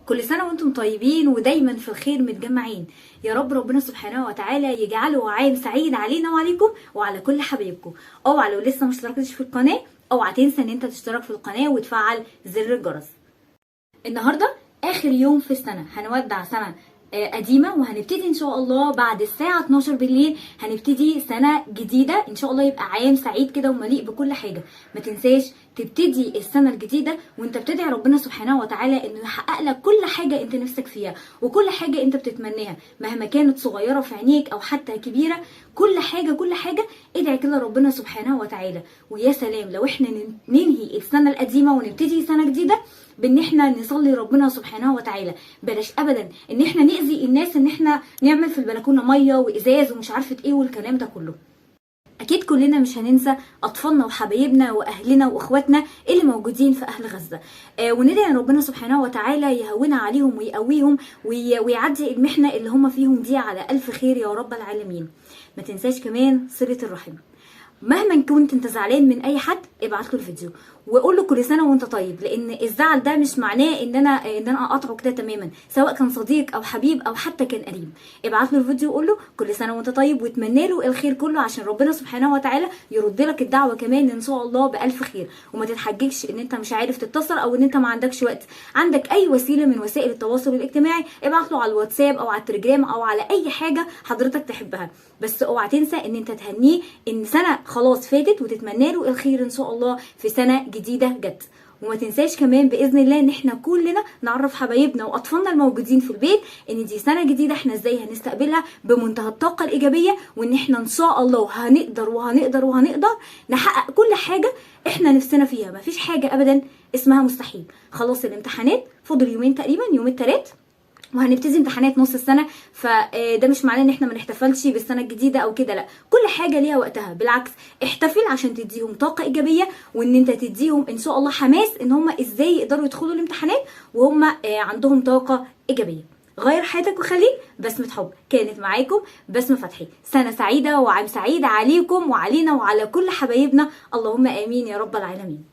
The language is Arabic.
كل سنة وانتم طيبين ودايما في الخير متجمعين. يا رب ربنا سبحانه وتعالى يجعله عام سعيد علينا وعليكم وعلى كل حبايبكم. اوعى لو لسه ما اشتركتش في القناة اوعى تنسى ان انت تشترك في القناة وتفعل زر الجرس. النهاردة اخر يوم في السنة، هنودع سنة قديمة وهنبتدي ان شاء الله بعد الساعة 12 بالليل هنبتدي سنة جديدة ان شاء الله، يبقى عام سعيد كده ومليء بكل حاجة. ما تنساش تبتدي السنة الجديدة وانت بتدعي ربنا سبحانه وتعالى انه يحقق لك كل حاجة انت نفسك فيها وكل حاجة انت بتتمناها مهما كانت صغيرة في عينيك او حتى كبيرة. كل حاجة ادعي كده ربنا سبحانه وتعالى. ويا سلام لو احنا ننهي السنة القديمة ونبتدي سنة جديدة بان احنا نصلي ربنا سبحانه وتعالى. بلاش ابدا ان احنا نأذي الناس، ان احنا نعمل في البلكونه ميه وازاز ومش عارفه ايه والكلام ده كله. اكيد كلنا مش هننسى اطفالنا وحبايبنا واهلنا واخواتنا اللي موجودين في اهل غزه، وندعي ربنا سبحانه وتعالى يهونها عليهم ويقويهم ويعدي المحنه اللي هم فيهم دي على الف خير يا رب العالمين. ما تنساش كمان صله الرحم. مهما كنت انت زعلان من اي حد ابعت له الفيديو وقول له كل سنه وانت طيب، لان الزعل ده مش معناه ان انا اقاطعه كده تماما، سواء كان صديق او حبيب او حتى كان قريب. ابعت له الفيديو وقول له كل سنه وانت طيب واتمنى له الخير كله عشان ربنا سبحانه وتعالى يرد لك الدعوه كمان ان شاء الله بالف خير. وما تتحججش ان انت مش عارف تتصل او ان انت ما عندكش وقت. عندك اي وسيله من وسائل التواصل الاجتماعي ابعت له على الواتساب او على التليجرام او على اي حاجه حضرتك تحبها، بس اوعى تنسى ان انت تهنيه ان سنه خلاص فاتت وتتمنى له الخير ان شاء الله في سنه جديده جت. وما تنساش كمان باذن الله ان احنا كلنا نعرف حبايبنا واطفالنا الموجودين في البيت ان دي سنه جديده احنا ازاي هنستقبلها بمنتهى الطاقه الايجابيه، وان احنا ان شاء الله هنقدر نحقق كل حاجه احنا نفسنا فيها. مفيش حاجه ابدا اسمها مستحيل. خلاص الامتحانات فاضل يومين تقريبا، يوم الثلاث وهنبتدي امتحانات نص السنه، فده مش معناه ان احنا ما نحتفلش بالسنه الجديده او كده، لا، كل حاجه ليها وقتها. بالعكس احتفل عشان تديهم طاقه ايجابيه وان انت تديهم ان شاء الله حماس ان هم ازاي يقدروا يدخلوا الامتحانات وهم عندهم طاقه ايجابيه. غير حياتك وخليك بسمة حب. كانت معاكم بسمة فتحي. سنة سعيدة وعام سعيد عليكم وعلينا وعلى كل حبايبنا، اللهم امين يا رب العالمين.